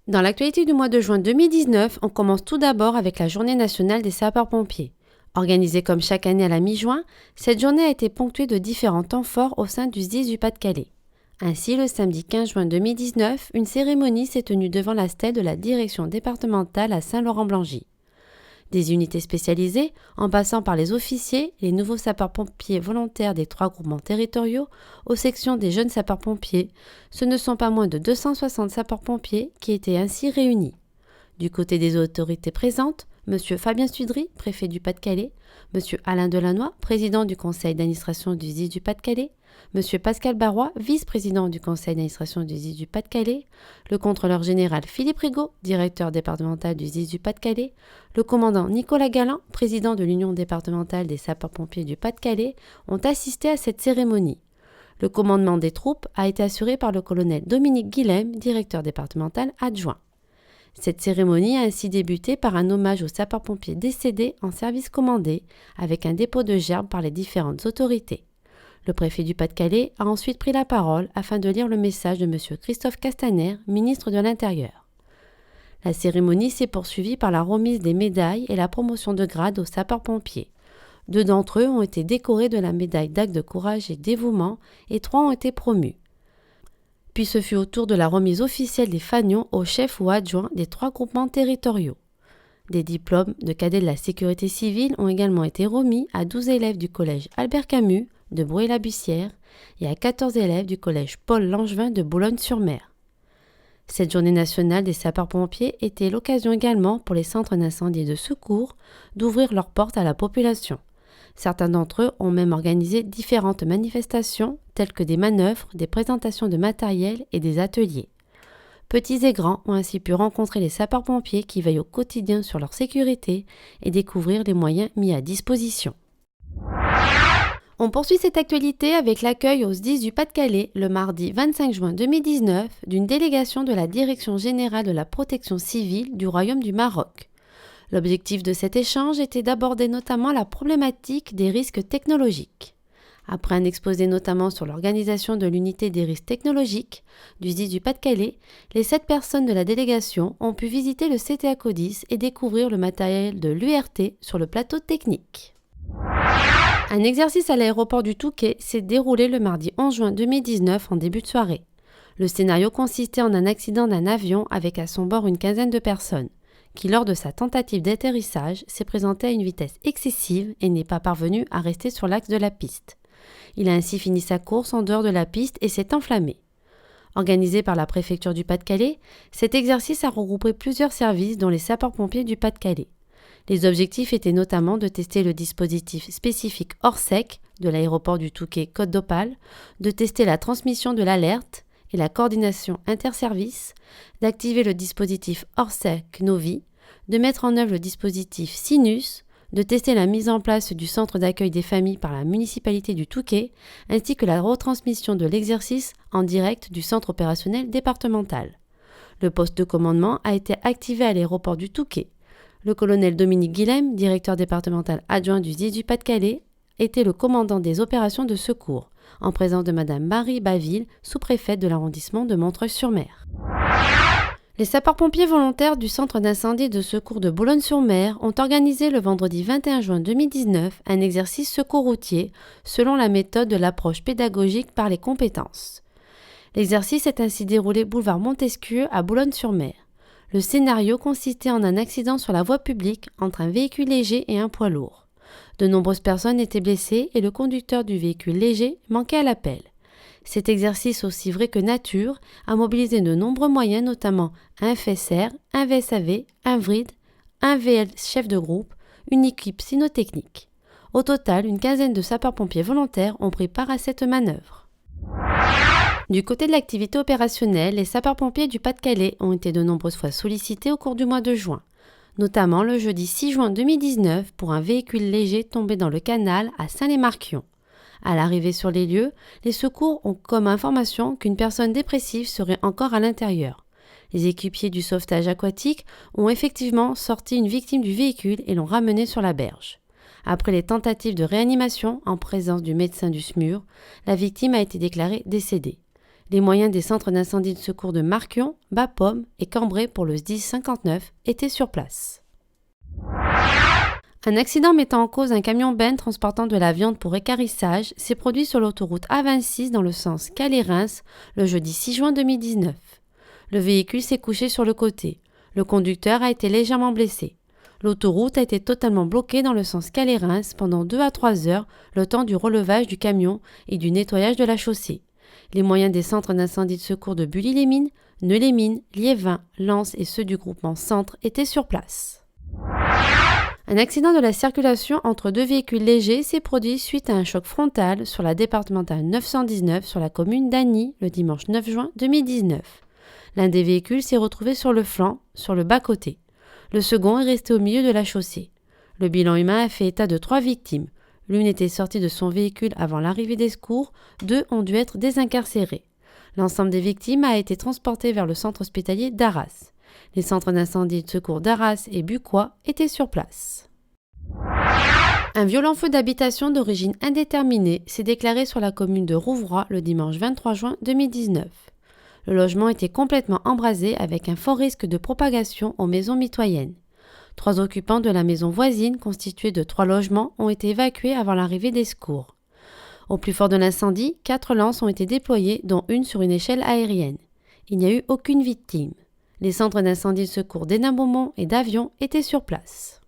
Dans l'actualité du mois de juin 2019, on commence tout d'abord avec la Journée nationale des sapeurs-pompiers. Organisée comme chaque année à la mi-juin, cette journée a été ponctuée de différents temps forts au sein du SDIS du Pas-de-Calais. Ainsi, le samedi 15 juin 2019, une cérémonie s'est tenue devant la stèle de la direction départementale à Saint-Laurent-Blangy. Des unités spécialisées, en passant par les officiers, les nouveaux sapeurs-pompiers volontaires des 3 groupements territoriaux, aux sections des jeunes sapeurs-pompiers, ce ne sont pas moins de 260 sapeurs-pompiers qui étaient ainsi réunis. Du côté des autorités présentes, M. Fabien Studry, préfet du Pas-de-Calais, M. Alain Delannoy, président du conseil d'administration du SDIS du Pas-de-Calais, M. Pascal Barrois, vice-président du conseil d'administration du SDIS du Pas-de-Calais, le contrôleur général Philippe Rigaud, directeur départemental du SDIS du Pas-de-Calais, le commandant Nicolas Galland, président de l'Union départementale des sapeurs-pompiers du Pas-de-Calais, ont assisté à cette cérémonie. Le commandement des troupes a été assuré par le colonel Dominique Guilhem, directeur départemental adjoint. Cette cérémonie a ainsi débuté par un hommage aux sapeurs-pompiers décédés en service commandé, avec un dépôt de gerbes par les différentes autorités. Le préfet du Pas-de-Calais a ensuite pris la parole afin de lire le message de M. Christophe Castaner, ministre de l'Intérieur. La cérémonie s'est poursuivie par la remise des médailles et la promotion de grade aux sapeurs-pompiers. 2 d'entre eux ont été décorés de la médaille d'acte de courage et dévouement et 3 ont été promus. Puis ce fut au tour de la remise officielle des fanions aux chefs ou adjoints des 3 groupements territoriaux. Des diplômes de cadets de la sécurité civile ont également été remis à 12 élèves du collège Albert Camus de Bruay-la-Bussière et à 14 élèves du collège Paul Langevin de Boulogne-sur-Mer. Cette journée nationale des sapeurs-pompiers était l'occasion également pour les centres d'incendie et de secours d'ouvrir leurs portes à la population. Certains d'entre eux ont même organisé différentes manifestations telles que des manœuvres, des présentations de matériel et des ateliers. Petits et grands ont ainsi pu rencontrer les sapeurs-pompiers qui veillent au quotidien sur leur sécurité et découvrir les moyens mis à disposition. On poursuit cette actualité avec l'accueil au SDIS du Pas-de-Calais le mardi 25 juin 2019 d'une délégation de la Direction générale de la protection civile du Royaume du Maroc. L'objectif de cet échange était d'aborder notamment la problématique des risques technologiques. Après un exposé notamment sur l'organisation de l'unité des risques technologiques du SDIS du Pas-de-Calais, les 7 personnes de la délégation ont pu visiter le CTA Codis et découvrir le matériel de l'URT sur le plateau technique. Un exercice à l'aéroport du Touquet s'est déroulé le mardi 11 juin 2019 en début de soirée. Le scénario consistait en un accident d'un avion avec à son bord une quinzaine de personnes, qui lors de sa tentative d'atterrissage s'est présenté à une vitesse excessive et n'est pas parvenu à rester sur l'axe de la piste. Il a ainsi fini sa course en dehors de la piste et s'est enflammé. Organisé par la préfecture du Pas-de-Calais, cet exercice a regroupé plusieurs services dont les sapeurs-pompiers du Pas-de-Calais. Les objectifs étaient notamment de tester le dispositif spécifique Orsec de l'aéroport du Touquet Côte d'Opale, de tester la transmission de l'alerte et la coordination interservices, d'activer le dispositif Orsec Novi, de mettre en œuvre le dispositif Sinus, de tester la mise en place du centre d'accueil des familles par la municipalité du Touquet, ainsi que la retransmission de l'exercice en direct du centre opérationnel départemental. Le poste de commandement a été activé à l'aéroport du Touquet. Le colonel Dominique Guilhem, directeur départemental adjoint du SDIS du Pas-de-Calais, était le commandant des opérations de secours, en présence de Madame Marie Baville, sous-préfète de l'arrondissement de Montreuil-sur-Mer. Les sapeurs-pompiers volontaires du centre d'incendie et de secours de Boulogne-sur-Mer ont organisé le vendredi 21 juin 2019 un exercice secours routier selon la méthode de l'approche pédagogique par les compétences. L'exercice est ainsi déroulé boulevard Montesquieu à Boulogne-sur-Mer. Le scénario consistait en un accident sur la voie publique entre un véhicule léger et un poids lourd. De nombreuses personnes étaient blessées et le conducteur du véhicule léger manquait à l'appel. Cet exercice, aussi vrai que nature, a mobilisé de nombreux moyens, notamment un FSR, un VSAV, un VRID, un VL chef de groupe, une équipe cynotechnique. Au total, une quinzaine de sapeurs-pompiers volontaires ont pris part à cette manœuvre. Du côté de l'activité opérationnelle, les sapeurs-pompiers du Pas-de-Calais ont été de nombreuses fois sollicités au cours du mois de juin, notamment le jeudi 6 juin 2019 pour un véhicule léger tombé dans le canal à Saint-Lé-Marquion. À l'arrivée sur les lieux, les secours ont comme information qu'une personne dépressive serait encore à l'intérieur. Les équipiers du sauvetage aquatique ont effectivement sorti une victime du véhicule et l'ont ramenée sur la berge. Après les tentatives de réanimation en présence du médecin du SMUR, la victime a été déclarée décédée. Les moyens des centres d'incendie de secours de Marquion, Bapaume et Cambrai pour le SDIS 59 étaient sur place. Un accident mettant en cause un camion benne transportant de la viande pour équarrissage s'est produit sur l'autoroute A26 dans le sens Calais-Reims le jeudi 6 juin 2019. Le véhicule s'est couché sur le côté. Le conducteur a été légèrement blessé. L'autoroute a été totalement bloquée dans le sens Calais-Reims pendant 2 à 3 heures, le temps du relevage du camion et du nettoyage de la chaussée. Les moyens des centres d'incendie de secours de Bully-les-Mines, Neu-les-Mines, Liévin, Lens et ceux du groupement Centre étaient sur place. Un accident de la circulation entre deux véhicules légers s'est produit suite à un choc frontal sur la départementale 919 sur la commune d'Agny le dimanche 9 juin 2019. L'un des véhicules s'est retrouvé sur le flanc, sur le bas-côté. Le second est resté au milieu de la chaussée. Le bilan humain a fait état de 3 victimes. L'une était sortie de son véhicule avant l'arrivée des secours, 2 ont dû être désincarcérées. L'ensemble des victimes a été transporté vers le centre hospitalier d'Arras. Les centres d'incendie de secours d'Arras et Bucois étaient sur place. Un violent feu d'habitation d'origine indéterminée s'est déclaré sur la commune de Rouvroy le dimanche 23 juin 2019. Le logement était complètement embrasé avec un fort risque de propagation aux maisons mitoyennes. 3 occupants de la maison voisine, constituée de 3 logements, ont été évacués avant l'arrivée des secours. Au plus fort de l'incendie, 4 lances ont été déployées, dont une sur une échelle aérienne. Il n'y a eu aucune victime. Les centres d'incendie de secours d'Hénin-Beaumont et d'Avion étaient sur place.